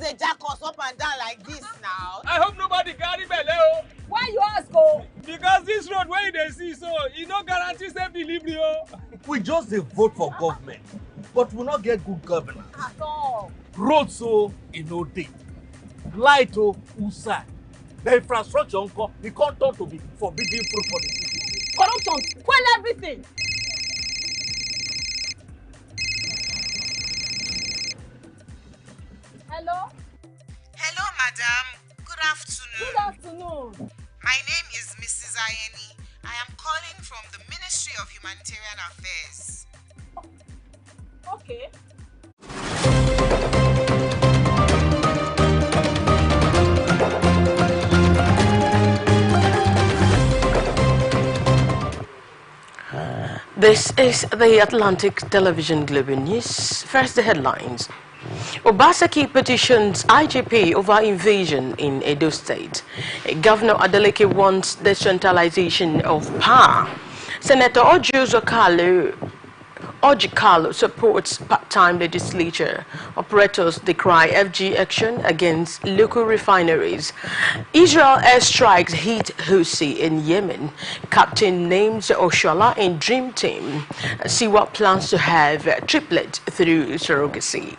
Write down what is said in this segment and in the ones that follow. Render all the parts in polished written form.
they jack us up and down like this now? I hope nobody carry belly. Why you ask, oh? Because this road where they see, so it no guarantee safe delivery. We just dey vote for government, but we not get good governance. At all. Road so e no dey, light o usa, the infrastructure nko e come turn to be forbidden fruit for the city. Corruption, spoil everything. Hello? Hello, madam. Good afternoon. Good afternoon. My name is Mrs. Ayeni. I am calling from the Ministry of Humanitarian Affairs. Okay. This is the Atlantic Television Global News. First, the headlines. Obaseki petitions IGP over invasion in Edo State. Governor Adeleke wants decentralization of power. Senator Ojikalo supports part-time legislature. Operators decry FG action against local refineries. Israel airstrikes hit Houthi in Yemen. Captain names Oshola in Dream Team. See what plans to have triplet through surrogacy.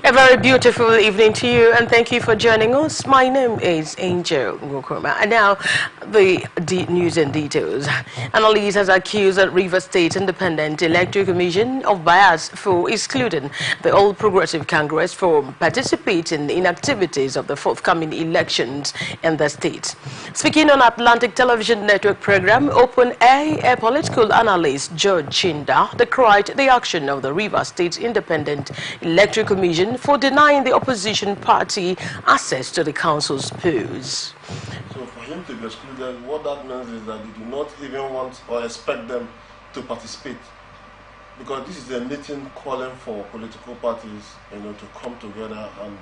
A very beautiful evening to you, and thank you for joining us. My name is Angel Ngokoma. And now, the news and details. Analysts has accused the River State Independent Electoral Commission of bias for excluding the All Progressive Congress from participating in activities of the forthcoming elections in the state. Speaking on Atlantic Television Network program Open Air, a political analyst, George Chinda, decried the action of the River State Independent Electoral Commission for denying the opposition party access to the council's polls. So for him to be excluded, what that means is that they do not even want or expect them to participate. Because this is a meeting calling for political parties, to come together and,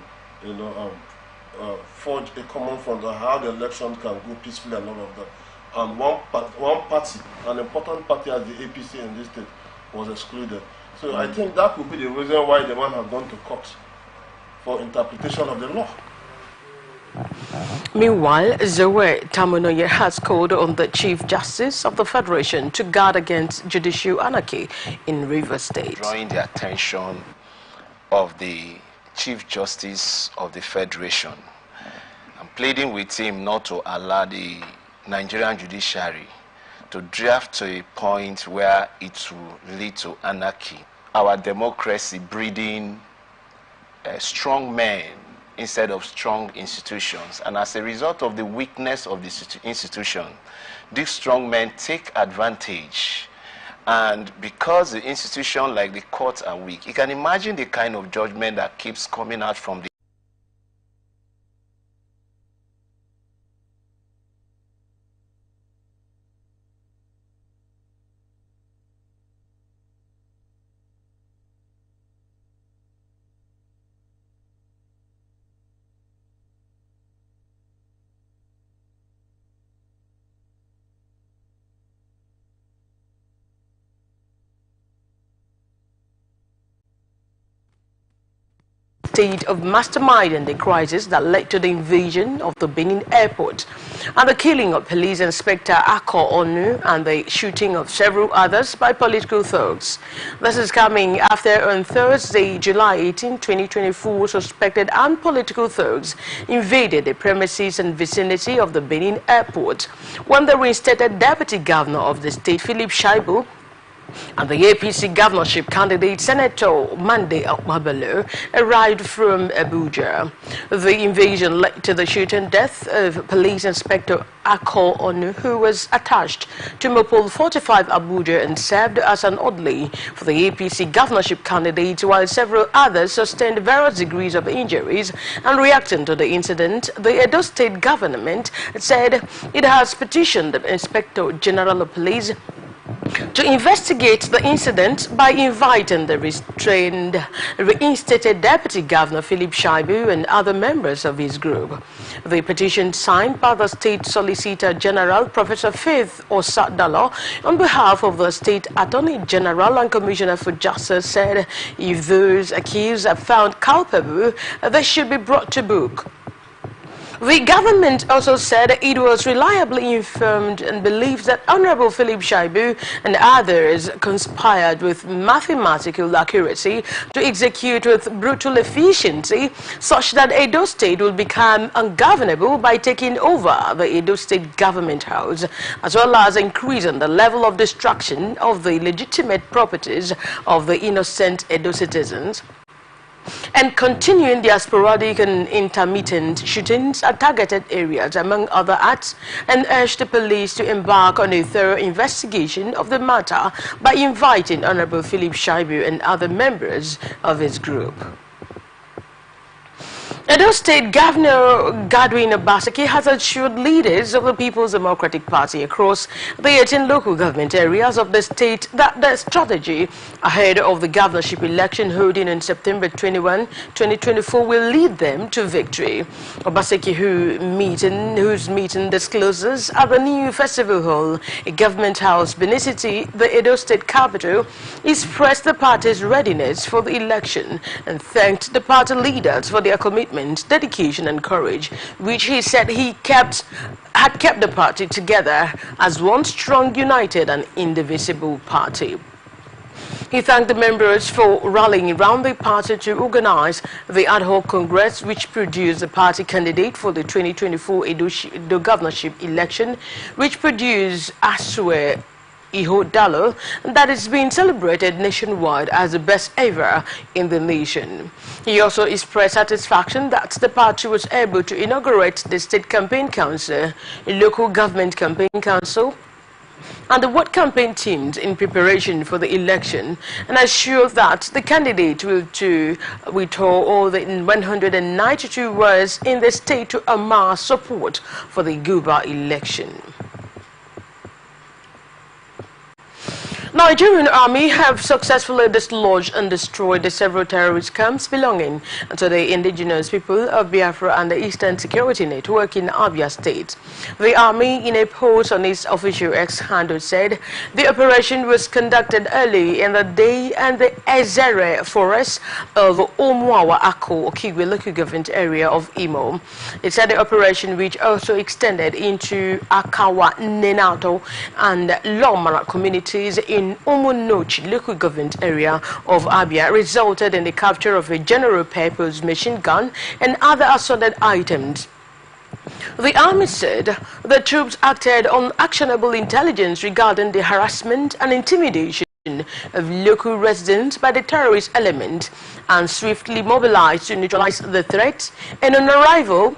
forge a common front on how the election can go peacefully and all of that. And one party, an important party as the APC in this state, was excluded. So I think that would be the reason why the man has gone to court for interpretation of the law. Meanwhile, Zoe Tamunoye has called on the Chief Justice of the Federation to guard against judicial anarchy in Rivers State. Drawing the attention of the Chief Justice of the Federation. I'm pleading with him not to allow the Nigerian judiciary to draft to a point where it will lead to anarchy. Our democracy breeding strong men instead of strong institutions. And as a result of the weakness of the institution, these strong men take advantage. And because the institution like the courts are weak, you can imagine the kind of judgment that keeps coming out from the state of masterminding the crisis that led to the invasion of the Benin airport and the killing of police inspector Ako Onu and the shooting of several others by political thugs. This is coming after on Thursday, July 18, 2024, suspected armed political thugs invaded the premises and vicinity of the Benin airport when the reinstated deputy governor of the state, Philip Shaibu, and the APC governorship candidate Senator Mande Akmabelo arrived from Abuja. The invasion led to the shooting death of Police Inspector Ako Onu, who was attached to Mopol 45 Abuja and served as an orderly for the APC governorship candidate, while several others sustained various degrees of injuries. And reacting to the incident, the Edo State government said it has petitioned the Inspector General of Police to investigate the incident by inviting the reinstated Deputy Governor Philip Shaibu and other members of his group. The petition signed by the State Solicitor General, Professor Faith Osadalo, on behalf of the State Attorney General and Commissioner for Justice, said if those accused are found culpable, they should be brought to book. The government also said it was reliably informed and believes that Honorable Philip Shaibu and others conspired with mathematical accuracy to execute with brutal efficiency such that Edo State will become ungovernable by taking over the Edo State Government House, as well as increasing the level of destruction of the legitimate properties of the innocent Edo citizens, and continuing their sporadic and intermittent shootings at targeted areas, among other acts, and urged the police to embark on a thorough investigation of the matter by inviting Honorable Philip Shaibu and other members of his group. Edo State Governor Godwin Obaseki has assured leaders of the People's Democratic Party across the 18 local government areas of the state that their strategy ahead of the governorship election holding in September 21, 2024 will lead them to victory. Obaseki, whose meeting discloses at the new Festival Hall, a government house beneath the Edo State capital, expressed the party's readiness for the election and thanked the party leaders for their commitment, dedication and courage, which he said had kept the party together as one strong, united and indivisible party. He thanked the members for rallying around the party to organize the ad hoc congress which produced the party candidate for the 2024 Edo governorship election, which produced Asue Ihodalo, that is being celebrated nationwide as the best ever in the nation. He also expressed satisfaction that the party was able to inaugurate the State Campaign Council, a local government campaign council, and the ward campaign teams in preparation for the election, and assured that the candidate will withdraw all the 192 words in the state to amass support for the Guba election. Nigerian army have successfully dislodged and destroyed the several terrorist camps belonging to the indigenous people of Biafra and the Eastern Security Network in Abia State. The army, in a post on its official X handle, said the operation was conducted early in the day in the Ezere forest of Omuawa Ako, Okigwe local government area of Imo. It said the operation, which also extended into Akawa, Nenato and Lomara communities in Umunochi local government area of Abia, resulted in the capture of a general purpose machine gun and other assorted items. The army said the troops acted on actionable intelligence regarding the harassment and intimidation of local residents by the terrorist element and swiftly mobilized to neutralize the threat, and on arrival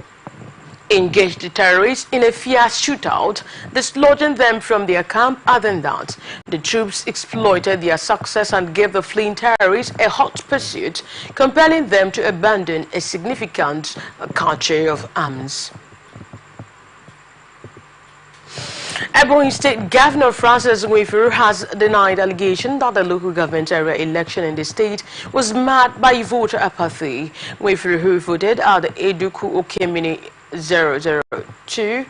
engaged the terrorists in a fierce shootout, dislodging them from their camp. Other than that, the troops exploited their success and gave the fleeing terrorists a hot pursuit, compelling them to abandon a significant cache of arms. Ebonyi State Governor Francis Nwifuru has denied allegation that the local government area election in the state was marked by voter apathy. Nwifuru, who voted at the Eduku Okemini 002,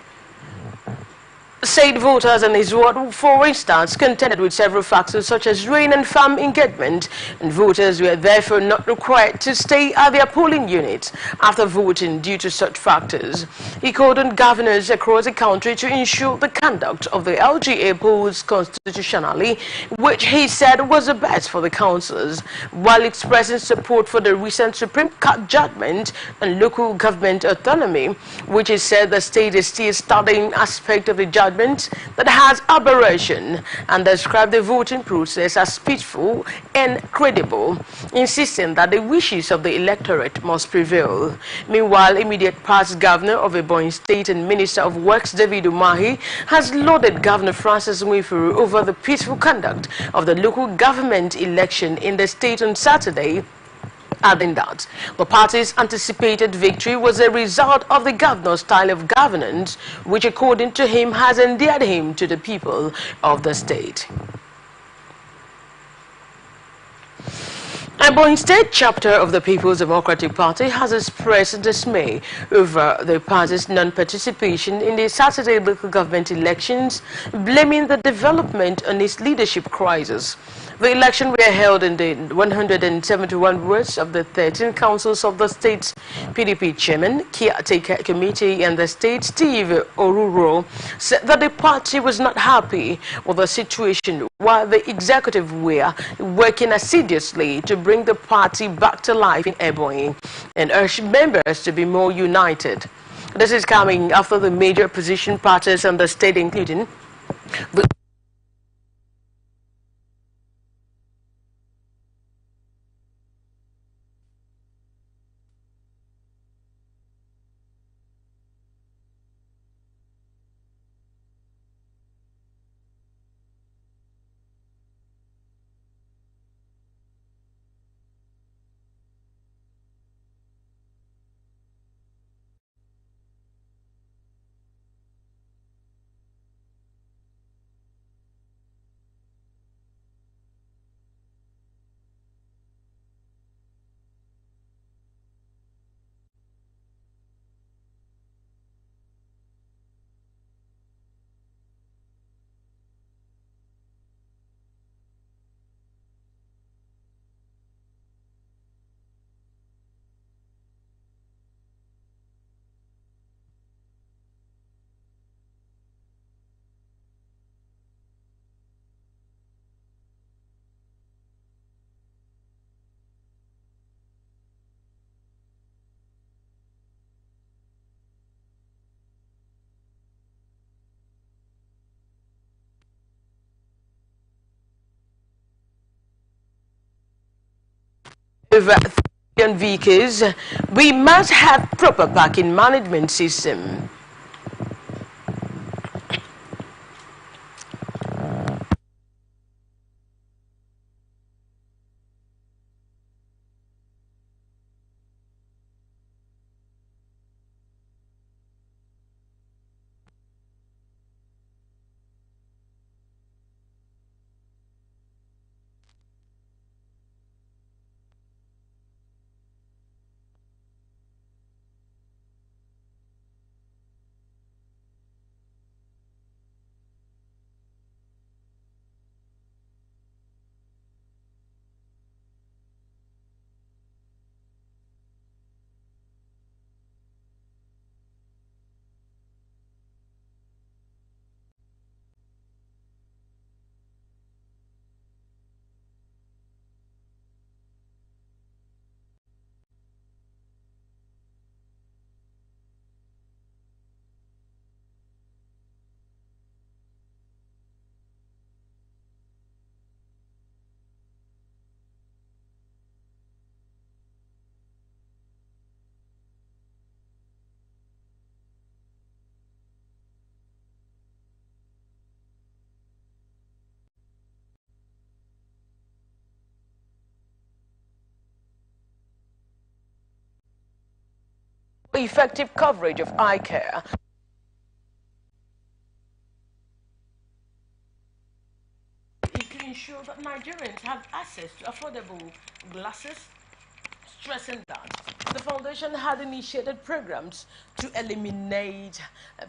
said voters in his ward, for instance, contended with several factors such as rain and farm engagement, and voters were therefore not required to stay at their polling units after voting due to such factors. He called on governors across the country to ensure the conduct of the LGA polls constitutionally, which he said was the best for the councillors, while expressing support for the recent Supreme Court judgment on local government autonomy, which he said the state is still studying aspect of the judgment that has aberration, and described the voting process as peaceful and credible, insisting that the wishes of the electorate must prevail. Meanwhile, immediate past governor of Ebonyi State and Minister of Works David Umahi has lauded Governor Francis Nwifuru over the peaceful conduct of the local government election in the state on Saturday, adding that the party's anticipated victory was a result of the governor's style of governance, which according to him has endeared him to the people of the state. Ebonyi State chapter of the People's Democratic Party has expressed dismay over the party's non-participation in the Saturday local government elections, blaming the development on its leadership crisis. The election were held in the 171 wards of the 13 councils of the state's PDP chairman, caretaker committee, and the state Steve Oruro said that the party was not happy with the situation, while the executive were working assiduously to bring the party back to life in Ebonyi and urged members to be more united. This is coming after the major opposition parties in the state, including the over 3 million vehicles. We must have proper parking management system. Effective coverage of eye care. It can ensure that Nigerians have access to affordable glasses, stressing that the foundation had initiated programs to eliminate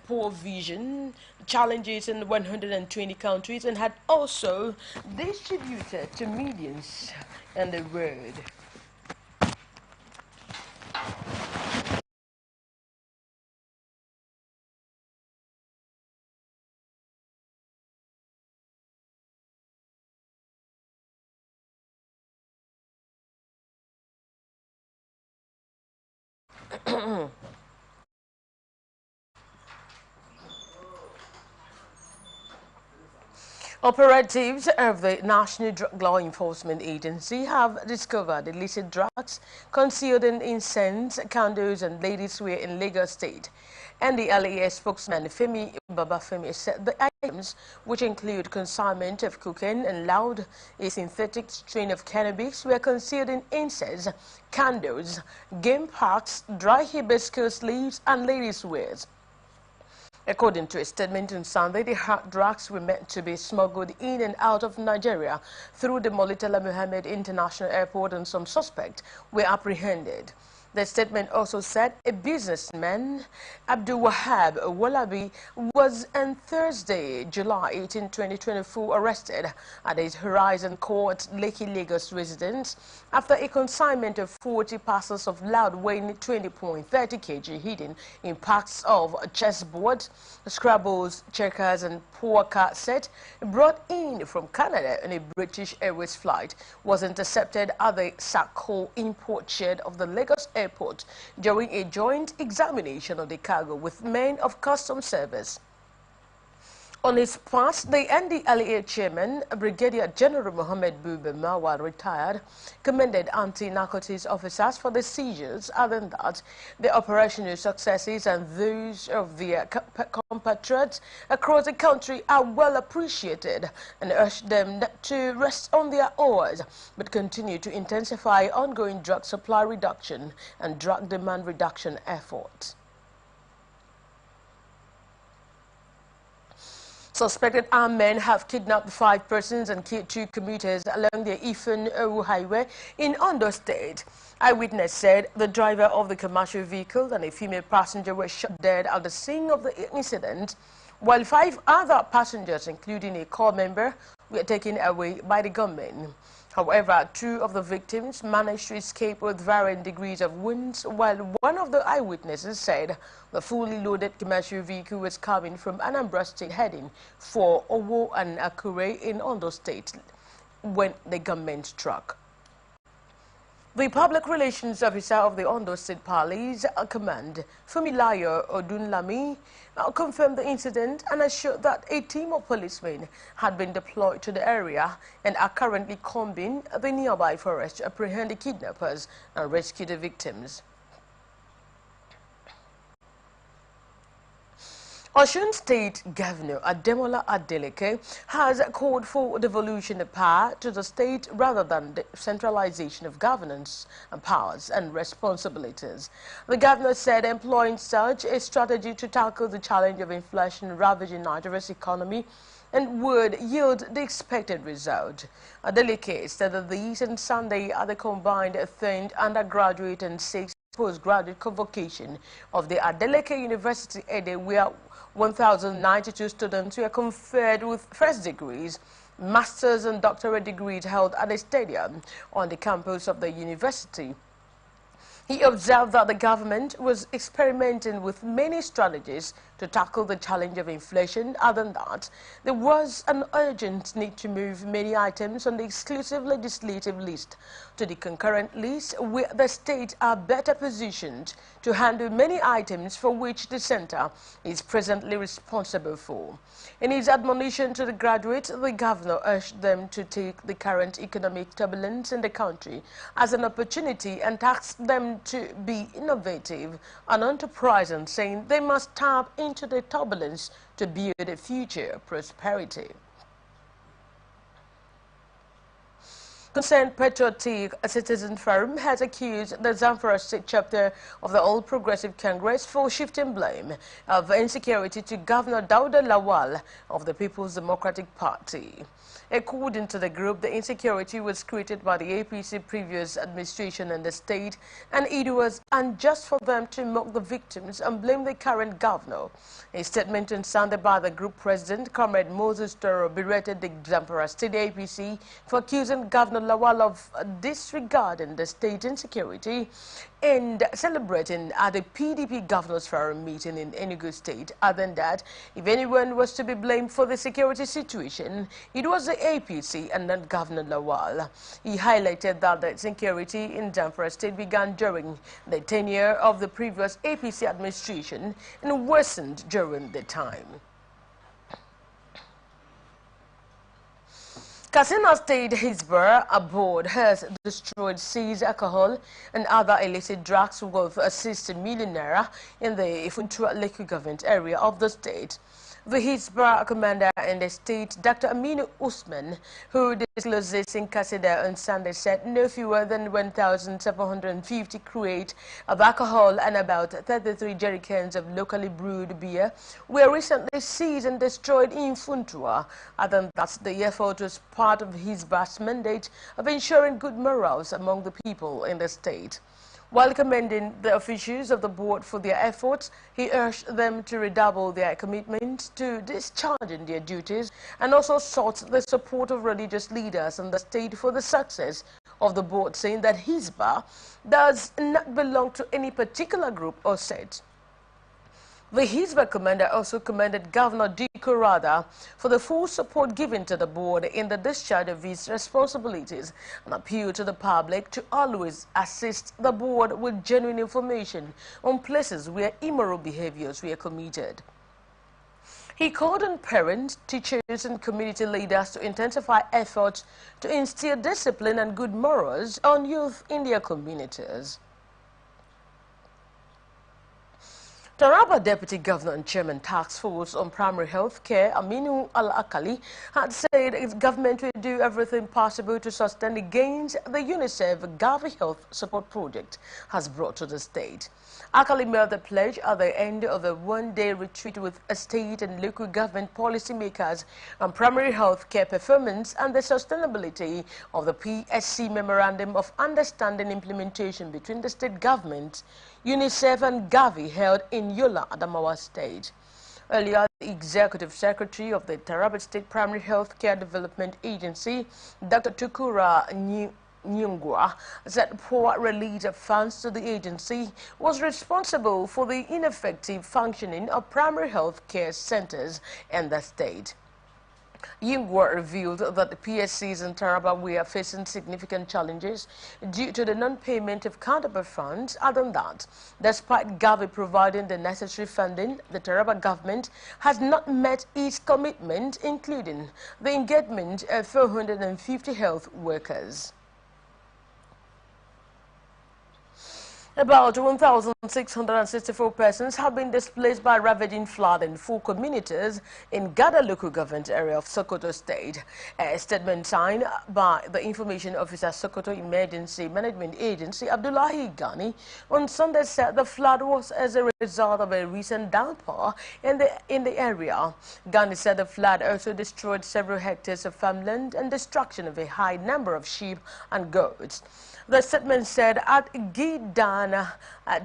poor vision challenges in 120 countries and had also distributed to millions in the world. Operatives of the National Drug Law Enforcement Agency have discovered illicit drugs concealed in incense, candles, and ladies' wear in Lagos State. And the LAS spokesman Femi Babafemi said the items, which include consignment of cocaine and loud, a synthetic strain of cannabis, were concealed in incense, candles, game parks, dry hibiscus leaves, and ladies' wears. According to a statement on Sunday, the hard drugs were meant to be smuggled in and out of Nigeria through the Murtala Mohammed International Airport, and some suspects were apprehended. The statement also said a businessman, Abdul Wahab Walabi, was on Thursday, July 18, 2024, arrested at his Horizon Court, Lekki, Lagos residence after a consignment of 40 parcels of loud weighing 20.30 kg hidden in packs of chessboard, Scrabbles, checkers, and poker set brought in from Canada on a British Airways flight was intercepted at the Sako import shed of the Lagos Airport during a joint examination of the cargo with men of Customs Service. On his part, the NDLEA chairman, Brigadier General Mohammed Buba Marwan, retired, commended anti-narcotics officers for the seizures. Other than that, the operational successes and those of their compatriots across the country are well appreciated, and urged them not to rest on their oars, but continue to intensify ongoing drug supply reduction and drug demand reduction efforts. Suspected armed men have kidnapped 5 persons and killed 2 commuters along the Ifon-Owu highway in Ondo State. Eyewitness said the driver of the commercial vehicle and a female passenger were shot dead at the scene of the incident, while 5 other passengers, including a corps member, were taken away by the gunmen. However, 2 of the victims managed to escape with varying degrees of wounds, while one of the eyewitnesses said the fully loaded commercial vehicle was coming from Anambra State heading for Owo and Akure in Ondo State when the gunmen struck. The public relations officer of the Ondo State Police Command, Fumilayo Odunlami, confirmed the incident and assured that a team of policemen had been deployed to the area and are currently combing the nearby forest to apprehend the kidnappers and rescue the victims. Osun State Governor Ademola Adeleke has called for devolution of power to the state rather than the centralization of governance and powers and responsibilities. The governor said employing such a strategy to tackle the challenge of inflation ravaging Nigeria's economy and would yield the expected result. Adeleke said that these on Sunday are the combined 3rd undergraduate and 6th postgraduate convocation of the Adeleke University Ede, where 1,092 students were conferred with first degrees, master's and doctorate degrees held at a stadium on the campus of the university. He observed that the government was experimenting with many strategies to tackle the challenge of inflation. Other than that, there was an urgent need to move many items on the exclusive legislative list to the concurrent list, where the states are better positioned to handle many items for which the center is presently responsible for. In his admonition to the graduates, the governor urged them to take the current economic turbulence in the country as an opportunity and tasked them to be innovative and enterprising, saying they must tap into the turbulence to build a future prosperity. Concerned Patriotic Citizen Forum has accused the Zamfara State chapter of the All Progressive Congress for shifting blame of insecurity to Governor Dauda Lawal of the People's Democratic Party. According to the group, the insecurity was created by the APC previous administration in the state, and it was unjust for them to mock the victims and blame the current governor. A statement on Sunday by the group president, Comrade Moses Toro, berated the Zamfara State APC for accusing Governor Lawal of disregarding the state insecurity and celebrating at the PDP Governors Forum meeting in Enugu State. Other than that, if anyone was to be blamed for the security situation, it was the APC and not Governor Lawal. He highlighted that the insecurity in Zamfara State began during the tenure of the previous APC administration and worsened during the time. Katsina State Hizbah board has destroyed seized alcohol and other illicit drugs worth 60 million naira in the Ifuntua Lekki government area of the state. The Hizbah commander in the state, Dr. Aminu Usman, who disclosed this in Kaseda on Sunday, said no fewer than 1,750 crates of alcohol and about 33 jerrycans of locally brewed beer were recently seized and destroyed in Funtua. Other than that, the effort was part of Hizbah's mandate of ensuring good morals among the people in the state. While commending the officials of the board for their efforts, he urged them to redouble their commitment to discharging their duties and also sought the support of religious leaders in the state for the success of the board, saying that Hizbah does not belong to any particular group or sect. The Hizbah commander also commended Governor Diko Rada for the full support given to the board in the discharge of its responsibilities and appealed to the public to always assist the board with genuine information on places where immoral behaviors were committed. He called on parents, teachers and community leaders to intensify efforts to instill discipline and good morals on youth in their communities. Taraba Deputy Governor and Chairman Task Force on Primary Health Care, Aminu Al-Akali, had said its government will do everything possible to sustain the gains the UNICEF Gavi Health Support Project has brought to the state. Akali made the pledge at the end of a one-day retreat with state and local government policymakers on primary health care performance and the sustainability of the PSC Memorandum of Understanding implementation between the state government, UNICEF and Gavi held in Yola, Adamawa State. Earlier, the Executive Secretary of the Taraba State Primary Health Care Development Agency, Dr. Tukura Nyungwa, said poor release of funds to the agency was responsible for the ineffective functioning of primary health care centers in the state. Yingwa revealed that the PSCs in Taraba were facing significant challenges due to the non-payment of counterpart funds. Other than that, despite Gavi providing the necessary funding, the Taraba government has not met its commitment, including the engagement of 450 health workers. About 1,664 persons have been displaced by ravaging flood in 4 communities in Gada local government area of Sokoto State. A statement signed by the Information Officer Sokoto Emergency Management Agency, Abdullahi Ghani, on Sunday said the flood was as a result of a recent downpour in the area. Ghani said the flood also destroyed several hectares of farmland and destruction of a high number of sheep and goats. The statement said at Gidana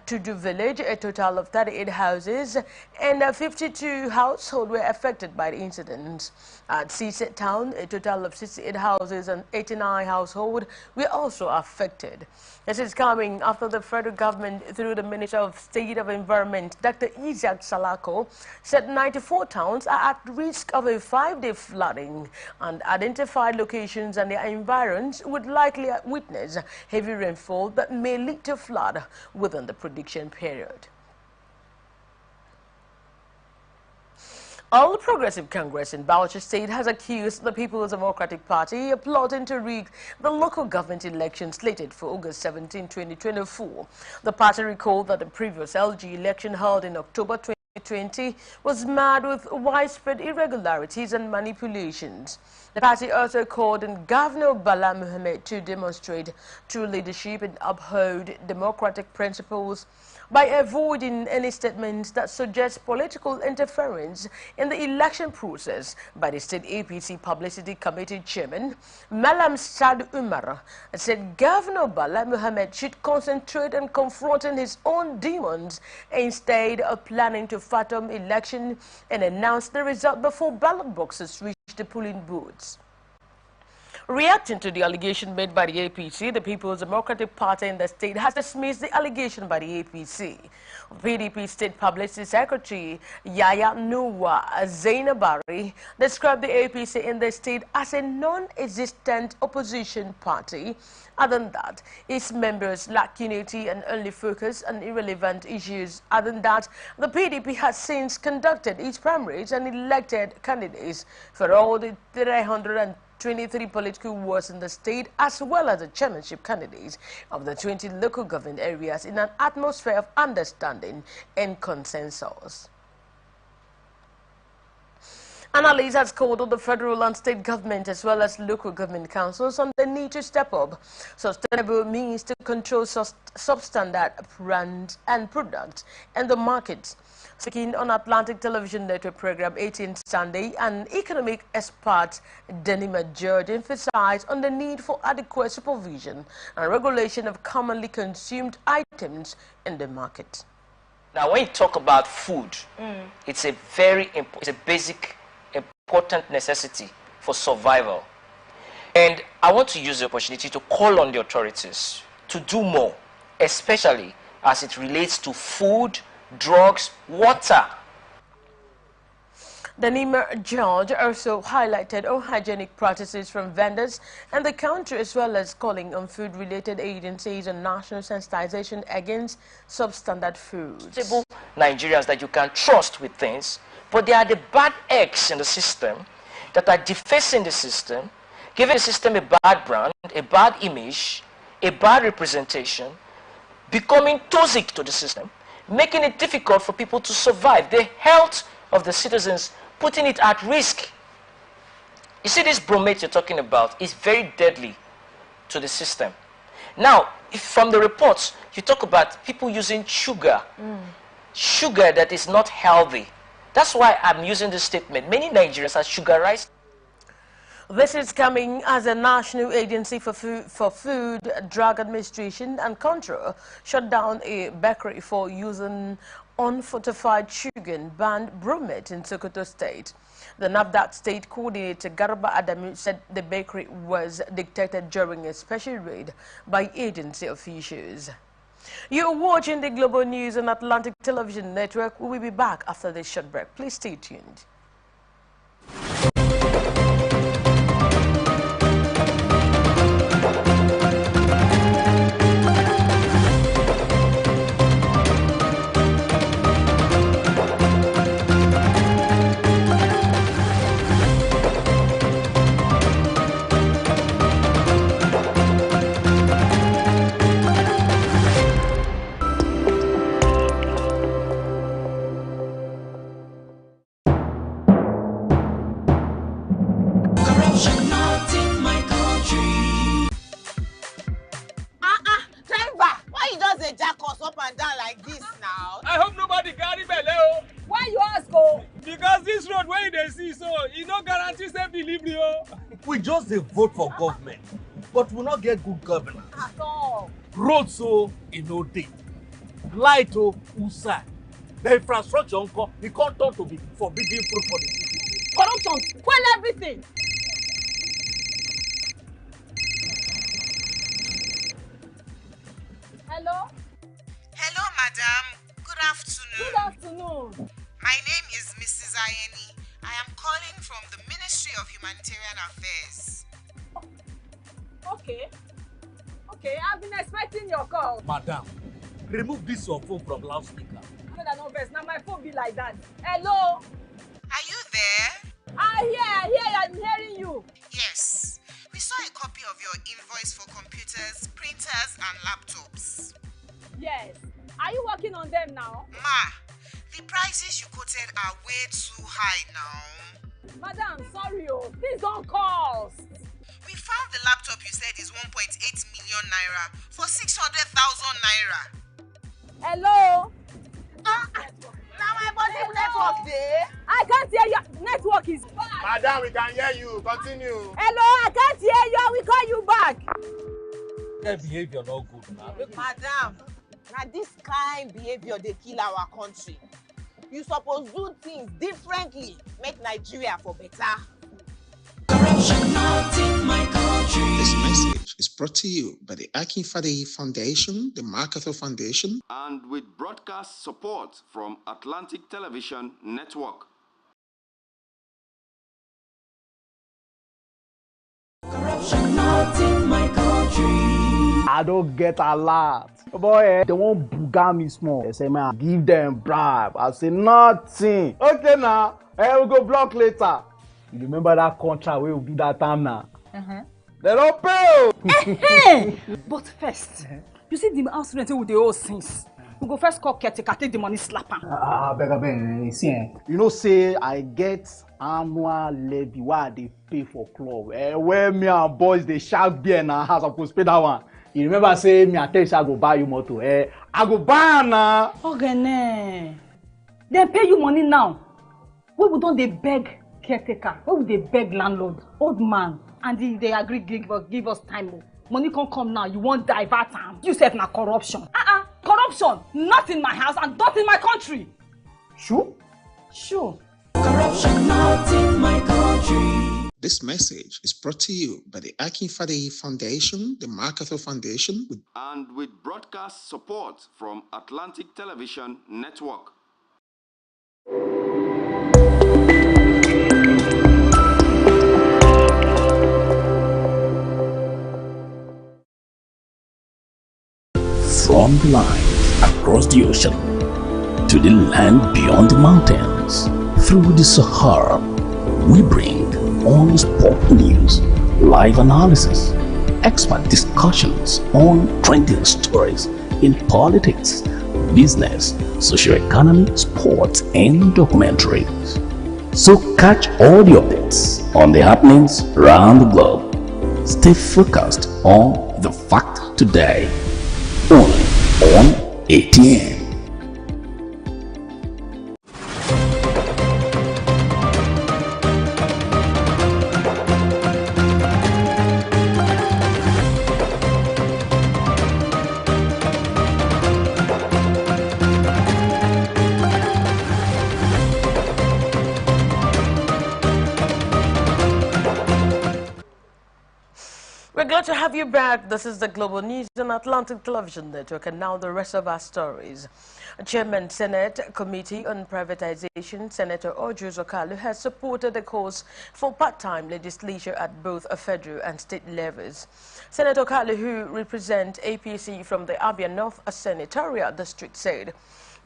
Tudu village, a total of 38 houses and 52 households were affected by the incident. At Seaset town, a total of 68 houses and 89 households were also affected. This is coming after the federal government, through the Minister of State of Environment, Dr. Isaac Salako, said 94 towns are at risk of a 5-day flooding and identified locations and their environs would likely witness heavy rainfall that may lead to flood within the prediction period. All Progressive Congress in Bauchi State has accused the People's Democratic Party of plotting to rig the local government election slated for August 17, 2024. The party recalled that the previous LG election held in October 2020 was marred with widespread irregularities and manipulations. The party also called on Governor Bala Mohammed to demonstrate true leadership and uphold democratic principles by avoiding any statements that suggest political interference in the election process by the State APC Publicity Committee Chairman, Malam Sad Umar, said Governor Bala Mohammed should concentrate on confronting his own demons instead of planning to fathom election and announce the result before ballot boxes reach the polling booths. Reacting to the allegation made by the APC, the People's Democratic Party in the state has dismissed the allegation by the APC. PDP State Publicity Secretary Yaya Nuwa Zainabari described the APC in the state as a non-existent opposition party. Other than that, its members lack unity and only focus on irrelevant issues. Other than that, the PDP has since conducted its primaries and elected candidates for all the 323 political wards in the state, as well as the chairmanship candidates of the 20 local government areas in an atmosphere of understanding and consensus. Analysts has called on the federal and state government as well as local government councils on the need to step up sustainable means to control substandard brands and products in the market. Speaking on Atlantic Television Network program 18 Sunday, an economic expert, Denima George, emphasized on the need for adequate supervision and regulation of commonly consumed items in the market. Now, when you talk about food, it's a basic, important necessity for survival. And I want to use the opportunity to call on the authorities to do more, especially as it relates to food, drugs, water. Denima George also highlighted unhygienic practices from vendors and the country, as well as calling on food-related agencies and national sensitization against substandard foods. Nigerians that you can trust with things, but they are the bad eggs in the system that are defacing the system, giving the system a bad brand, a bad image, a bad representation, becoming toxic to the system, making it difficult for people to survive, the health of the citizens, putting it at risk. You see, this bromate you're talking about is very deadly to the system. Now, from the reports, you talk about people using sugar, sugar that is not healthy. That's why I'm using this statement. Many Nigerians are sugarized. This is coming as the National Agency for Food, Drug Administration and Control shut down a bakery for using unfortified sugar and banned bromate in Sokoto State. The NAFDAC State Coordinator Garba Adamu said the bakery was detected during a special raid by agency officials. You're watching the Global News on Atlantic Television Network. We will be back after this short break. Please stay tuned. I hope nobody carry belle. Why you ask, oh? Because this road where they see so, it no guarantee safe delivery. We just dey vote for government, but we not get good governance. At all. Road so no dey. Light outside. The infrastructure it can't turn to be forbidden fruit for the city. Corruption. Well, everything. Hello? Hello, madam. Good afternoon. Good afternoon. My name is Mrs. Ayeni. I am calling from the Ministry of Humanitarian Affairs. Okay. Okay, I've been expecting your call. Madam, remove this your phone from loudspeaker. No vex. Now my phone be like that. Hello? Are you there? I hear, I'm hearing you. Yes. We saw a copy of your invoice for computers, printers, and laptops. Yes. Are you working on them now? Ma, the prices you quoted are way too high now. Madam, sorry, please don't cost. We found the laptop you said is 1.8 million naira for 600,000 naira. Hello? Now my body network there. I can't hear you. Network is bad. Madam, we can hear you. Continue. Hello, I can't hear you. I will call you back. Their behavior not good now. Madam, now this kind behavior they kill our country. You suppose do things differently, make Nigeria for better. Corruption not in my country. This message is brought to you by the Akinfade Foundation, the MacArthur Foundation, and with broadcast support from Atlantic Television Network. Corruption not in my country. I don't get a lot. Boy, they won't buga me small. They say, man, give them bribe. I say, nothing. Okay, now, we'll go block later. You remember that contract we will do that time now? They don't pay. But first, you see the house rent with the old things. We go first call caretaker, take the money, slap am. Beg, see, you know, say I get annual levy why they pay for club. Where me and boys they shark beer in our house, I go pay that one. You remember say me and tell you I go buy you motor. I go buy na. Okay, they pay you money now. We don't they beg caretaker? Why would they beg landlord, old man, and they agree give us time? Money can't come now. You won't divert time. You said na corruption. Corruption, not in my house and not in my country. Sure? Sure. Corruption not in my country. This message is brought to you by the Akin Fade Foundation, the MacArthur Foundation, and with broadcast support from Atlantic Television Network. From the line across the ocean to the land beyond the mountains, through the Sahara, we bring on-spot news, live analysis, expert discussions on trending stories in politics, business, socio-economy, sports, and documentaries. So catch all the updates on the happenings around the globe. Stay focused on the fact today. Only on ATN. We're glad to have you back. This is the Global News on Atlantic Television Network, and now the rest of our stories. Chairman Senate Committee on Privatization, Senator Ojus Okalu, has supported the calls for part-time legislature at both federal and state levels. Senator Okalu, who represents APC from the Abia North Senatorial District, said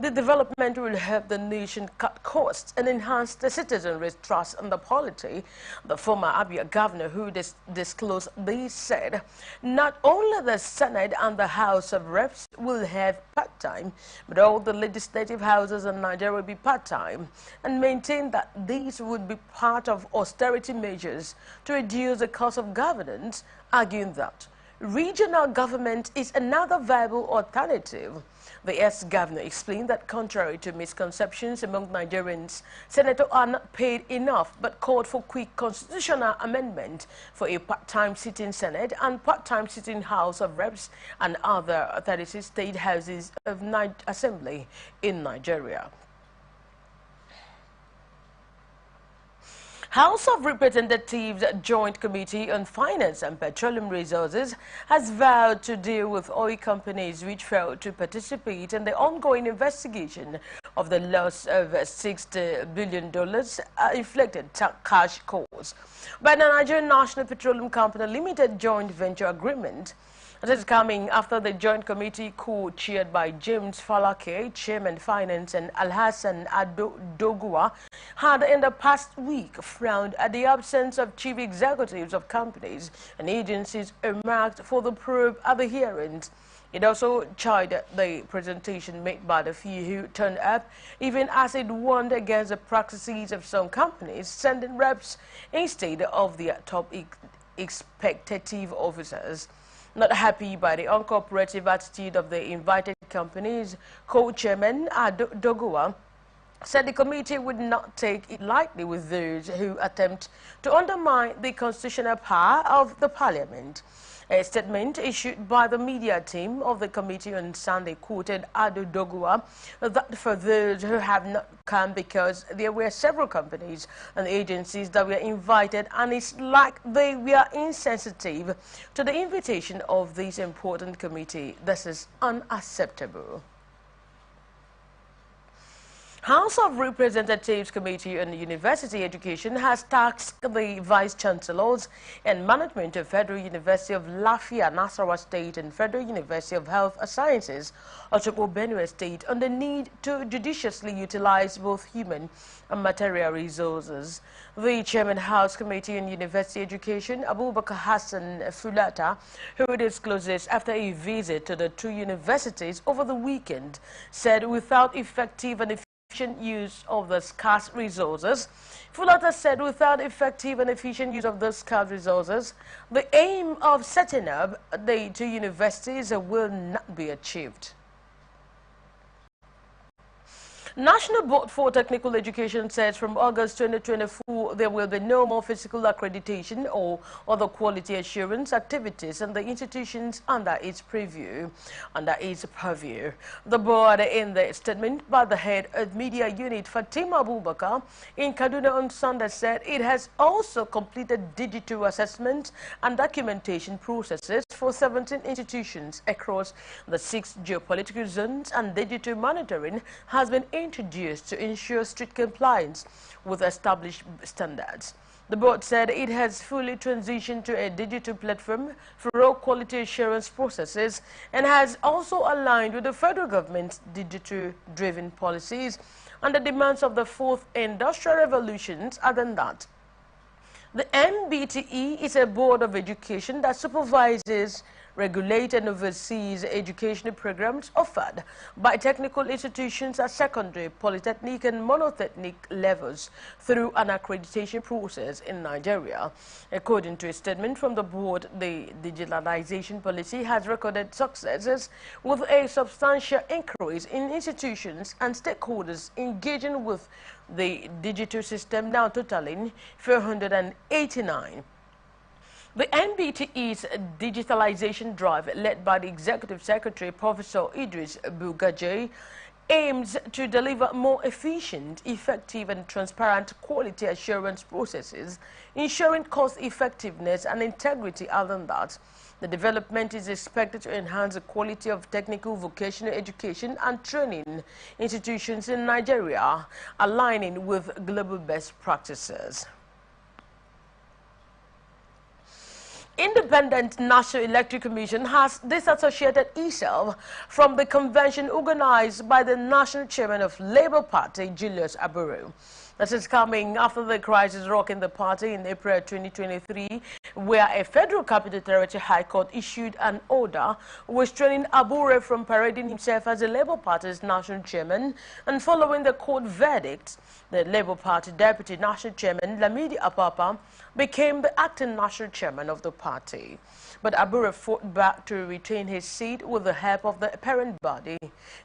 the development will help the nation cut costs and enhance the citizenry's trust in the polity. The former Abia governor, who disclosed this, said not only the Senate and the House of Reps will have part-time, but all the legislative houses in Nigeria will be part-time, and maintained that these would be part of austerity measures to reduce the cost of governance, arguing that regional government is another viable alternative. The ex-governor explained that contrary to misconceptions among Nigerians, senators are not paid enough, but called for quick constitutional amendment for a part-time sitting Senate and part-time sitting House of Reps and other 36 state houses of assembly in Nigeria. House of Representatives Joint Committee on Finance and Petroleum Resources has vowed to deal with oil companies which failed to participate in the ongoing investigation of the loss of $60 billion inflicted cash costs by the Nigerian National Petroleum Company Limited joint venture agreement. This is coming after the joint committee co-chaired by James Falake, Chairman Finance, and Alhassan Adogua, had in the past week frowned at the absence of chief executives of companies and agencies earmarked for the probe at the hearings. It also chided the presentation made by the few who turned up, even as it warned against the practices of some companies sending reps instead of their top executive officers. Not happy by the uncooperative attitude of the invited companies, co-chairman Adogua said the committee would not take it lightly with those who attempt to undermine the constitutional power of the parliament. A statement issued by the media team of the committee on Sunday quoted Adogua that for those who have not come because there were several companies and agencies that were invited, and it's like they were insensitive to the invitation of this important committee. This is unacceptable. House of Representatives Committee on University Education has tasked the Vice Chancellors and Management of Federal University of Lafia, Nasarawa State and Federal University of Health Sciences, Otukpo Benue State on the need to judiciously utilize both human and material resources. The Chairman House Committee on University Education, Abubakar Hassan Fulata, who disclosed this after a visit to the two universities over the weekend, said without effective and efficient use of the scarce resources. Fulata said without effective and efficient use of those scarce resources, the aim of setting up the two universities will not be achieved. National Board for Technical Education says from August 2024 there will be no more physical accreditation or other quality assurance activities in the institutions under its purview. The board, in the statement by the head of media unit Fatima Abubakar in Kaduna on Sunday, said it has also completed digital assessment and documentation processes for 17 institutions across the 6 geopolitical zones, and digital monitoring has been introduced to ensure strict compliance with established standards. The board said it has fully transitioned to a digital platform for all quality assurance processes and has also aligned with the federal government's digital-driven policies and the demands of the fourth industrial revolution. Other than that, the MBTE is a board of education that supervises, regulates and oversees educational programs offered by technical institutions at secondary, polytechnic and monotechnic levels through an accreditation process in Nigeria. According to a statement from the board, the digitalization policy has recorded successes with a substantial increase in institutions and stakeholders engaging with the digital system, now totaling 489. The NBTE's digitalization drive, led by the Executive Secretary, Professor Idris Bugaje, aims to deliver more efficient, effective and transparent quality assurance processes, ensuring cost effectiveness and integrity. Other than that, the development is expected to enhance the quality of technical vocational education and training institutions in Nigeria, aligning with global best practices. Independent National Electoral Commission has disassociated itself from the convention organized by the National Chairman of Labour Party, Julius Abure. This is coming after the crisis rocking the party in April 2023, where a Federal Capital Territory High Court issued an order restraining Abure from parading himself as the Labour Party's national chairman. And following the court verdict, the Labour Party Deputy National Chairman, Lamidi Apapa, became the acting national chairman of the party. But Abure fought back to retain his seat with the help of the parent body,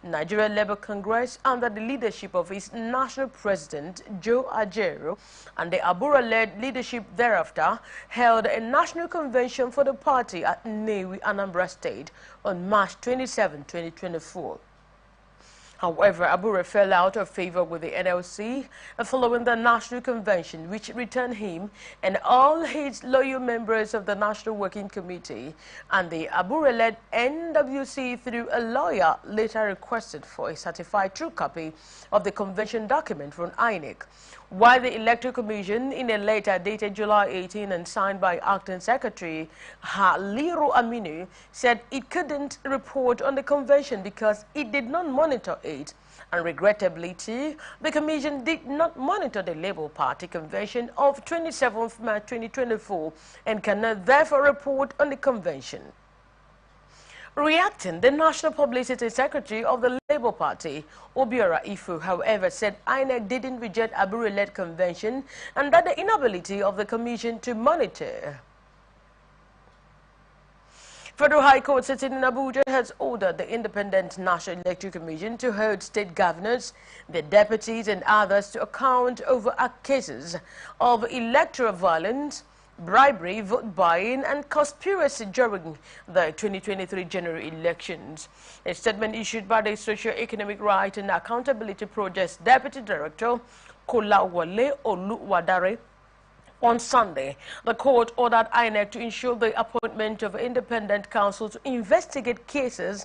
Nigeria Labour Congress, under the leadership of its national president, Joe Ajero, and the Abure-led leadership thereafter held a national convention for the party at Nnewi, Anambra State on March 27, 2024. However, Abure fell out of favor with the NLC following the National Convention, which returned him and all his loyal members of the National Working Committee, and the Abure-led NWC, through a lawyer, later requested for a certified true copy of the convention document from INEC. While the Electoral Commission, in a letter dated July 18 and signed by Acting Secretary Haliru Aminu, said it couldn't report on the convention because it did not monitor it. And regrettably too, the Commission did not monitor the Labour Party convention of 27th March 2024 and cannot therefore report on the convention. Reacting, the National Publicity Secretary of the Labour Party, Obiora Ifu, however, said INEC didn't reject Abure-led convention and that the inability of the Commission to monitor. Federal High Court sitting in Abuja has ordered the Independent National Electoral Commission to hold state governors, their deputies and others to account over cases of electoral violence, bribery, vote buying and conspiracy during the 2023 general elections. A statement issued by the Socio-Economic Right and Accountability Project's Deputy Director, Kolawole Oluwadare, on Sunday, the court ordered INEC to ensure the appointment of independent counsel to investigate cases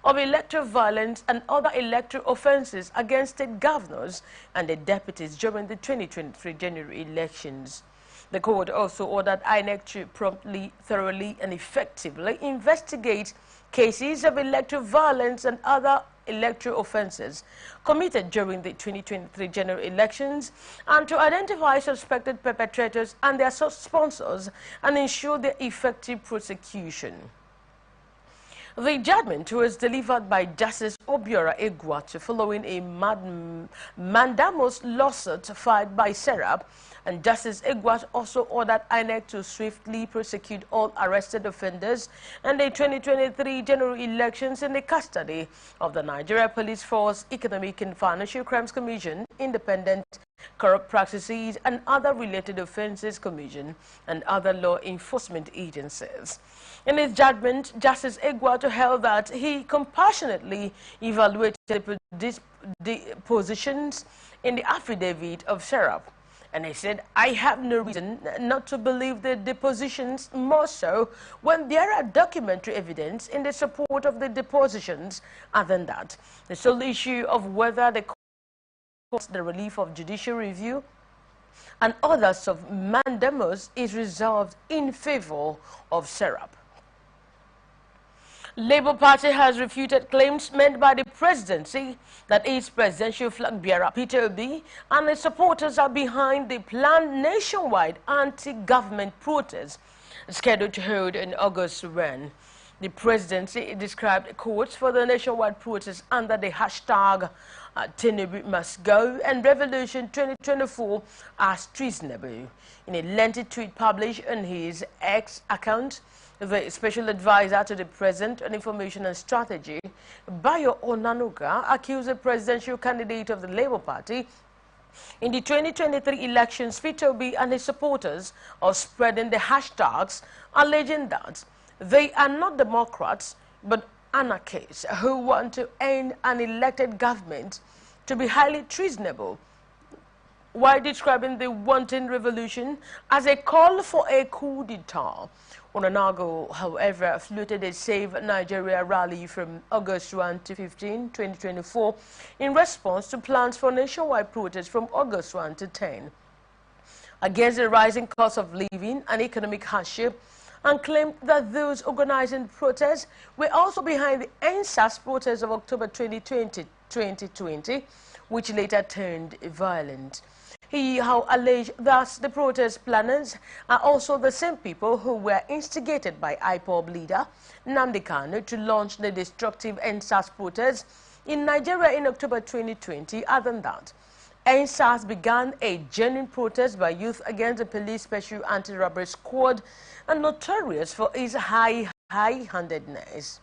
of electoral violence and other electoral offences against state governors and their deputies during the 2023 January elections. The court also ordered INEC to promptly, thoroughly and effectively investigate cases of electoral violence and other electoral offences committed during the 2023 general elections and to identify suspected perpetrators and their sponsors and ensure their effective prosecution. The judgment was delivered by Justice Obiora Egwatu following a mandamus lawsuit filed by Serap, and Justice Egwatu also ordered INEC to swiftly prosecute all arrested offenders and the 2023 general elections in the custody of the Nigeria Police Force, Economic and Financial Crimes Commission, Independent Corrupt Practices and Other Related Offences Commission, and other law enforcement agencies. In his judgment, Justice Egwatu held that he compassionately evaluated the positions in the affidavit of Serap. And he said, I have no reason not to believe the depositions, more so when there are documentary evidence in the support of the depositions. Other than that, the sole issue of whether the relief of judicial review and others of mandamus is resolved in favor of Serap. Labour Party has refuted claims made by the presidency that its presidential flag bearer Peter Obi and his supporters are behind the planned nationwide anti-government protest scheduled to hold in August when the presidency described calls for the nationwide protest under the hashtag Tinubu must go and Revolution 2024 as treasonable. In a lengthy tweet published on his X account, the special advisor to the President on Information and Strategy, Bayo Onanuga, accused the presidential candidate of the Labour Party in the 2023 elections, Peter Obi and his supporters, of spreading the hashtags, alleging that they are not Democrats but anarchists who want to end an elected government to be highly treasonable, while describing the wanton revolution as a call for a coup d'etat. Onanago, however, floated a Save Nigeria rally from August 1 to 15, 2024, in response to plans for nationwide protests from August 1 to 10 against the rising cost of living and economic hardship, and claimed that those organizing protests were also behind the NSAS protests of October 2020, which later turned violent. He, alleged that the protest planners are also the same people who were instigated by IPOB leader Nnamdi Kanu to launch the destructive NSAS protests in Nigeria in October 2020. Other than that, NSAS began a genuine protest by youth against the police special anti-robbery squad and notorious for its high-handedness.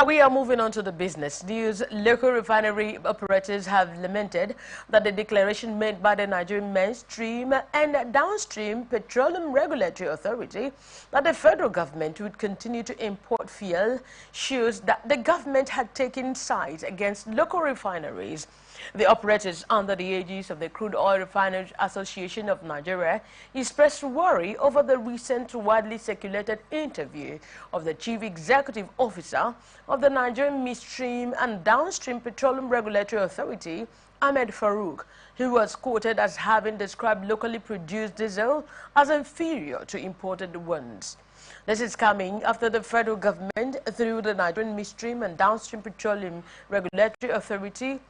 We are moving on to the business news. Local refinery operators have lamented that the declaration made by the Nigerian Mainstream and Downstream Petroleum Regulatory Authority that the federal government would continue to import fuel shows that the government had taken sides against local refineries. The operators under the aegis of the Crude Oil Refiners Association of Nigeria expressed worry over the recent widely circulated interview of the Chief Executive Officer of the Nigerian Midstream and Downstream Petroleum Regulatory Authority, Ahmed Farouk, who was quoted as having described locally produced diesel as inferior to imported ones. This is coming after the federal government, through the Nigerian Midstream and Downstream Petroleum Regulatory Authority,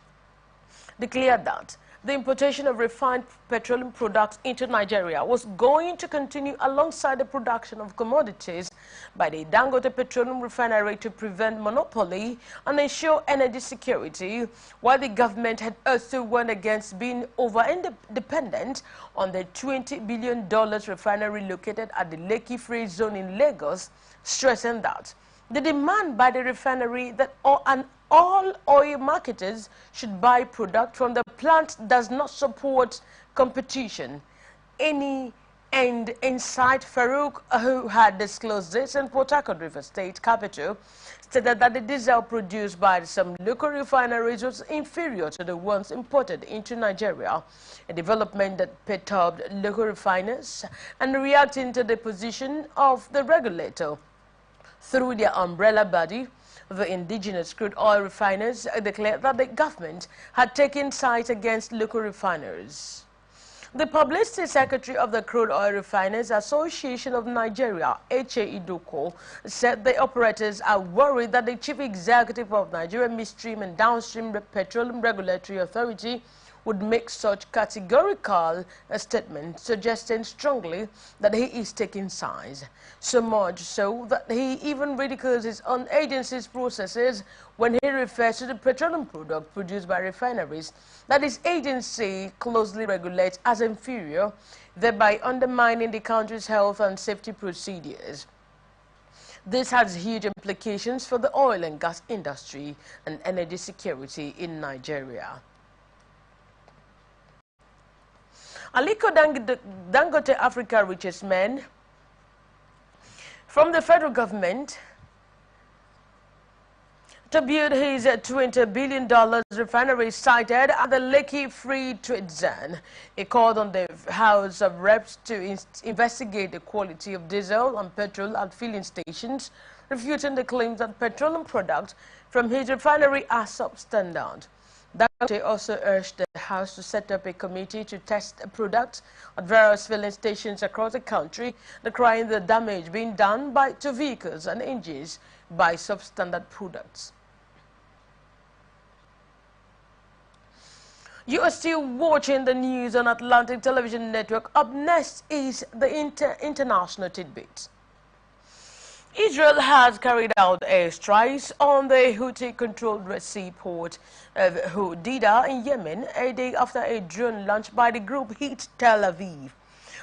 declared that the importation of refined petroleum products into Nigeria was going to continue alongside the production of commodities by the Dangote Petroleum Refinery to prevent monopoly and ensure energy security, while the government had also warned against being over-dependent on the $20 billion refinery located at the Lekki Free Zone in Lagos, stressing that the demand by the refinery that all oil marketers should buy product from the plant does not support competition. And inside Farouk, who had disclosed this in Port Harcourt River State capital, stated that the diesel produced by some local refineries was inferior to the ones imported into Nigeria, a development that perturbed local refiners, and reacting to the position of the regulator. Through their umbrella body, the indigenous crude oil refiners declared that the government had taken sides against local refiners. The Publicity Secretary of the Crude Oil Refiners Association of Nigeria, H.A. Idoko, said the operators are worried that the Chief Executive of Nigeria Midstream and Downstream Petroleum Regulatory Authority would make such categorical statements, suggesting strongly that he is taking sides. So much so that he even ridicules his own agency's processes when he refers to the petroleum product produced by refineries that his agency closely regulates as inferior, thereby undermining the country's health and safety procedures. This has huge implications for the oil and gas industry and energy security in Nigeria. Aliko Dangote, Africa's richest man, from the federal government to build his $20 billion refinery sited at the Lekki Free Trade Zone. He called on the House of Reps to investigate the quality of diesel and petrol at filling stations, refuting the claims that petroleum products from his refinery are substandard. Dangote also urged the House to set up a committee to test products at various filling stations across the country, decrying the damage being done to vehicles and engines by substandard products. You are still watching the news on Atlantic Television Network. Up next is the international tidbit. Israel has carried out airstrikes on the Houthi-controlled Red Sea port of Hodeida in Yemen a day after a drone launched by the group hit Tel Aviv.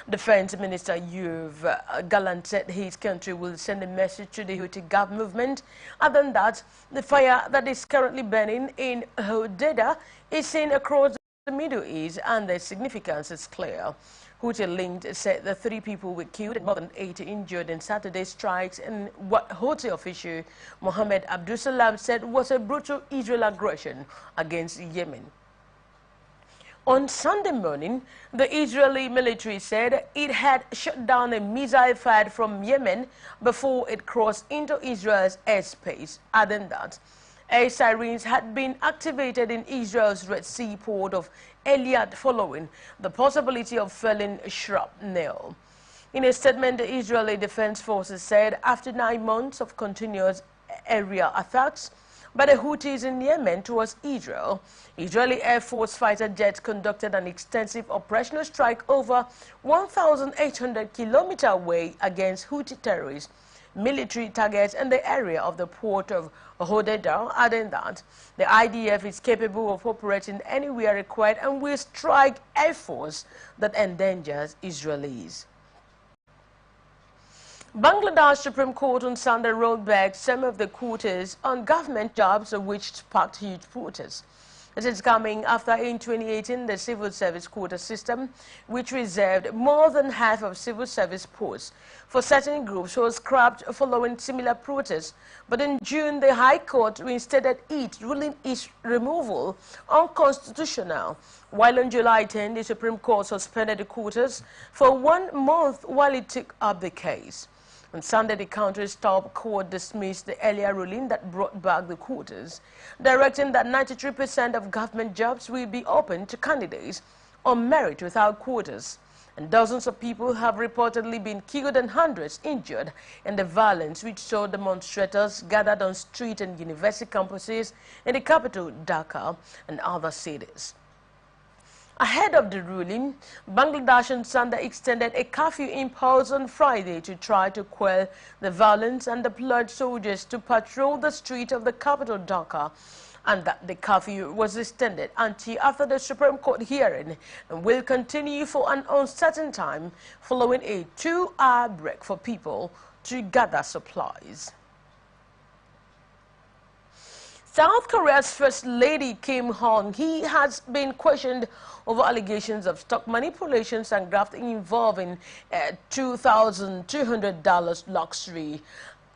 Defense Minister Yoav Gallant said his country will send a message to the Houthi Gulf movement. Other than that, the fire that is currently burning in Hodeida is seen across the Middle East and the significance is clear. Houthi-linked said that 3 people were killed and more than 80 injured in Saturday's strikes in what Houthi official Mohammed Abdul Salam said was a brutal Israel aggression against Yemen. On Sunday morning, the Israeli military said it had shot down a missile fired from Yemen before it crossed into Israel's airspace. Adding that, air sirens had been activated in Israel's Red Sea port of Eilat following the possibility of falling shrapnel. In a statement, the Israeli Defense Forces said after 9 months of continuous aerial attacks by the Houthis in Yemen towards Israel, Israeli Air Force fighter jets conducted an extensive operational strike over 1,800 kilometers away against Houthi terrorists, military targets in the area of the port of Hodeida, adding that the IDF is capable of operating anywhere required and will strike air force that endangers Israelis. Bangladesh Supreme Court on Sunday rolled back some of the quotas on government jobs, which sparked huge protests. It is coming after in 2018 the civil service quota system, which reserved more than half of civil service posts for certain groups, was scrapped following similar protests. But in June, the High Court reinstated it, ruling its removal unconstitutional, while on July 10, the Supreme Court suspended the quotas for 1 month while it took up the case. On Sunday, the country's top court dismissed the earlier ruling that brought back the quotas, directing that 93% of government jobs will be open to candidates on merit without quotas. And dozens of people have reportedly been killed and hundreds injured in the violence which saw demonstrators gathered on street and university campuses in the capital, Dhaka, and other cities. Ahead of the ruling, Bangladesh on Sunday extended a curfew imposed on Friday to try to quell the violence and deployed soldiers to patrol the street of the capital, Dhaka, and that the curfew was extended until after the Supreme Court hearing and will continue for an uncertain time following a 2-hour break for people to gather supplies. South Korea's First Lady Kim Hong-hee has been questioned over allegations of stock manipulations and graft involving $2,200 luxury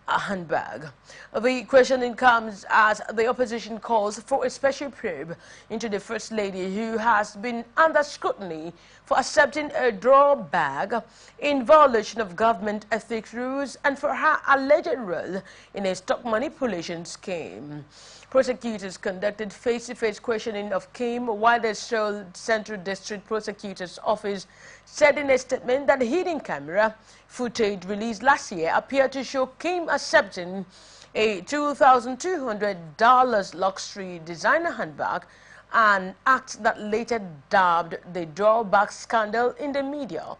a handbag. The questioning comes as the opposition calls for a special probe into the First Lady, who has been under scrutiny for accepting a draw bag in violation of government ethics rules and for her alleged role in a stock manipulation scheme. Prosecutors conducted face-to-face questioning of Kim, while the Seoul Central District Prosecutor's Office said in a statement that hidden camera footage released last year appeared to show Kim accepting a $2,200 luxury designer handbag, an act that later dubbed the drawback scandal in the media.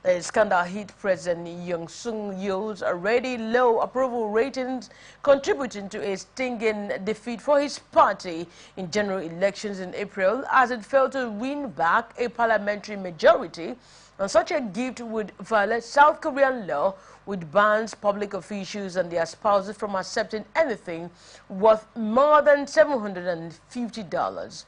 The scandal hit President Yoon Suk-yeol's already low approval ratings, contributing to a stinging defeat for his party in general elections in April, as it failed to win back a parliamentary majority. And such a gift would violate South Korean law, which bans public officials and their spouses from accepting anything worth more than $750.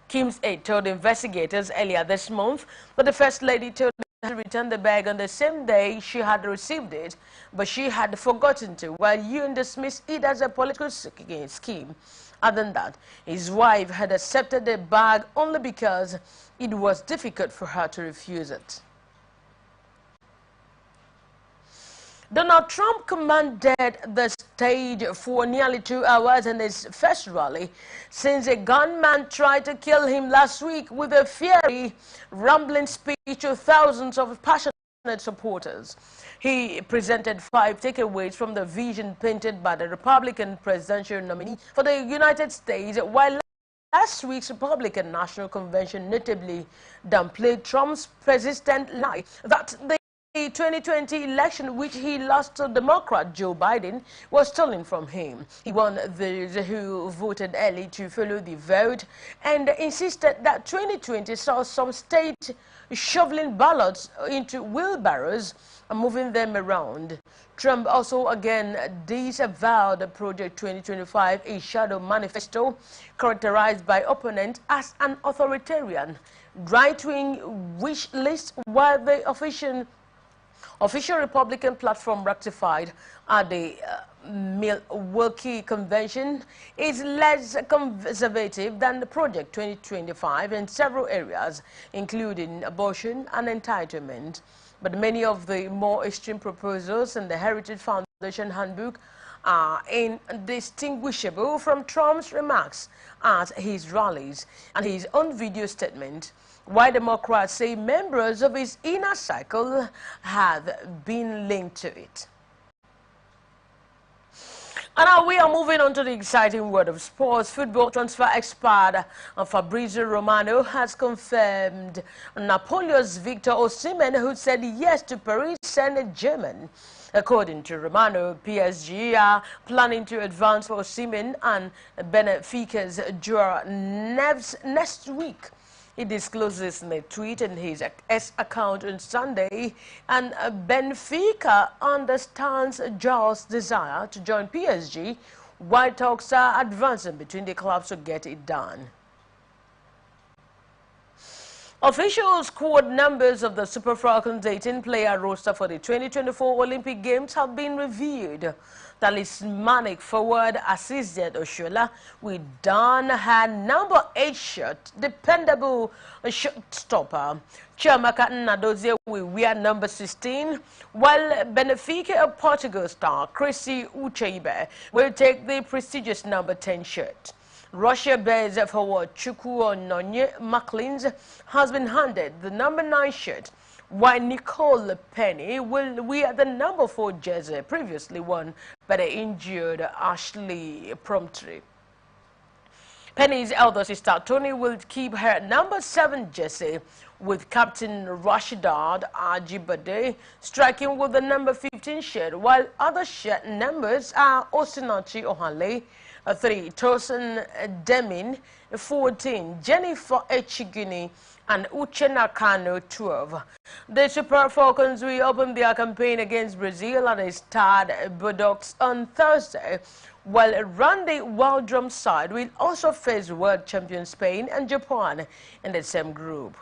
Kim's aide told investigators earlier this month that the First Lady told her to return the bag on the same day she had received it, but she had forgotten to, while Yoon dismissed it as a political scheme. Other than that, his wife had accepted the bag only because it was difficult for her to refuse it. Donald Trump commanded the stage for nearly 2 hours in his first rally since a gunman tried to kill him last week with a fiery, rambling speech to thousands of passionate supporters. He presented 5 takeaways from the vision painted by the Republican presidential nominee for the United States, while last week's Republican National Convention notably downplayed Trump's persistent lie that the 2020 election, which he lost to Democrat Joe Biden, was stolen from him. He warned those who voted early to follow the vote and insisted that 2020 saw some states shoveling ballots into wheelbarrows and moving them around. Trump also again disavowed Project 2025, a shadow manifesto characterized by opponents as an authoritarian right-wing wish list, while the official Republican platform ratified at the Milwaukee Convention is less conservative than the Project 2025 in several areas, including abortion and entitlement. But many of the more extreme proposals in the Heritage Foundation handbook are indistinguishable from Trump's remarks at his rallies and his own video statement, while Democrats say members of his inner circle have been linked to it. And now we are moving on to the exciting world of sports. Football transfer expert Fabrizio Romano has confirmed Napoli's Victor Osimhen, who said yes to Paris Saint-Germain. According to Romano, PSG are planning to advance for Osimhen and Benfica's Joao Neves next week. He discloses in a tweet in his X account on Sunday, and Benfica understands Joao's desire to join PSG, while talks are advancing between the clubs to get it done. Official squad numbers of the Super Falcons 18-player roster for the 2024 Olympic Games have been revealed. Talismanic forward Asisiat Oshola will don her number 8 shirt, dependable shot stopper. Chiamaka Nnadozie will wear number 16, while Benfica of Portugal star Chrissy Ucheibe will take the prestigious number 10 shirt. Russia-based forward Chukwu Ononye McLeans has been handed the number 9 shirt, while Nicole Penny will wear the number 4 jersey previously worn by the injured Ashley Promptry. Penny's elder sister Tony will keep her number 7 jersey, with Captain Rashidat Ajibade striking with the number 15 shirt, while other shirt numbers are Osinachi Ohanle, 3, Tosin Demin, 14, Jennifer Echigini, and Uchenna Kano, 12. The Super Falcons will open their campaign against Brazil at the Stade Bordeaux on Thursday, while Randy Waldrum's side will also face world champion Spain and Japan in the same group.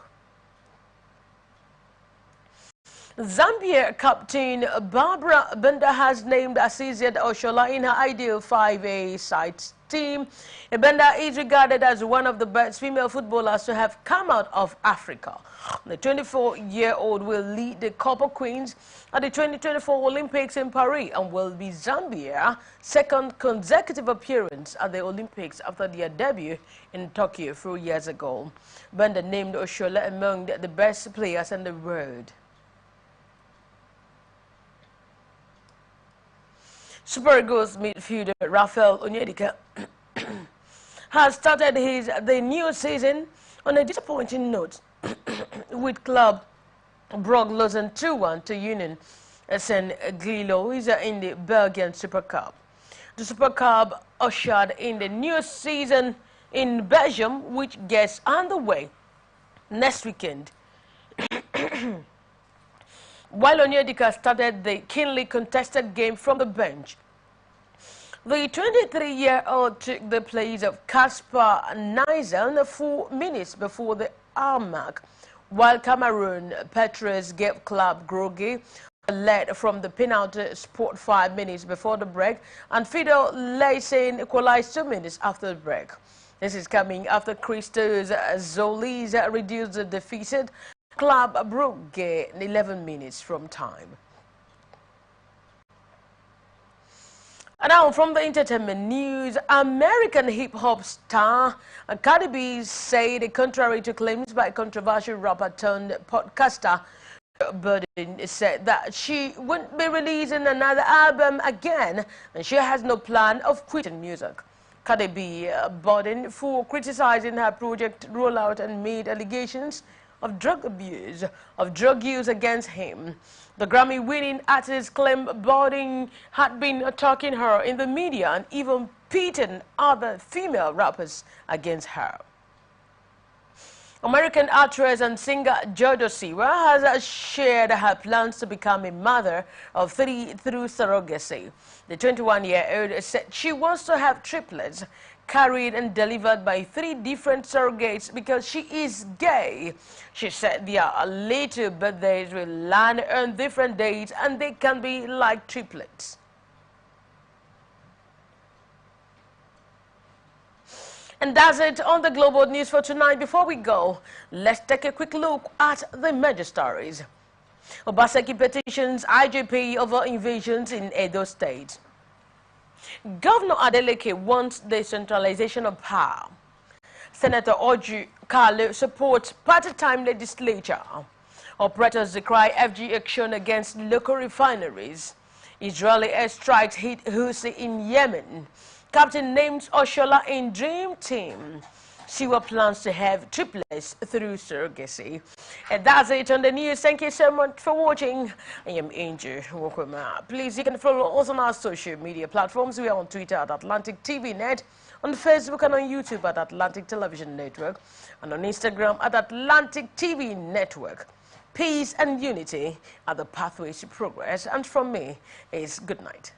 Zambia captain Barbara Benda has named Asizia Oshola in her ideal 5A side team. Benda is regarded as one of the best female footballers to have come out of Africa. The 24-year-old will lead the Copper Queens at the 2024 Olympics in Paris and will be Zambia's second consecutive appearance at the Olympics after their debut in Tokyo 4 years ago. Benda named Oshola among the best players in the world. Super Eagles midfielder Rafael Onyedika has started the new season on a disappointing note with club Brugge losing 2-1 to Union Saint-Gilloise in the Belgian Super Cup. The Super Cup ushered in the new season in Belgium, which gets underway next weekend. While Onyedika started the keenly contested game from the bench, the 23-year-old took the place of Kasper Neisel 4 minutes before the hour mark, while Cameroon Petres gave Club Brugge a lead from the penalty spot 5 minutes before the break, and Fido Leisen equalized 2 minutes after the break. This is coming after Christos Zolis reduced the defeated Club Brugge 11 minutes from time. And now from the entertainment news, American hip-hop star Cardi B said, contrary to claims by controversial rapper turned podcaster Burden, said that she won't be releasing another album again and she has no plan of quitting music. Cardi B Burden for criticizing her project rollout and made allegations of drug abuse, of drug use against him. The Grammy-winning artist claimed Burden had been attacking her in the media and even pitting other female rappers against her. American actress and singer Jojo Siwa has shared her plans to become a mother of 3 through surrogacy. The 21-year-old said she wants to have triplets carried and delivered by 3 different surrogates because she is gay. She said their little birthdays will land on different dates and they can be like triplets. And that's it on the Global News for tonight. Before we go, let's take a quick look at the major stories. Obaseki petitions IGP over invasions in Edo State. Governor Adeleke wants decentralization of power. Senator Oju Kalu supports part-time legislature. Operators decry FG action against local refineries. Israeli airstrikes hit Houthi in Yemen. Captain names Oshola in Dream Team. Siwa plans to have triplets through surrogacy. And that's it on the news. Thank you so much for watching. I am Angel Wokoma. Please, you can follow us on our social media platforms. We are on Twitter at Atlantic TV Net, on Facebook and on YouTube at Atlantic Television Network, and on Instagram at Atlantic TV Network. Peace and unity are the pathways to progress. And from me is good night.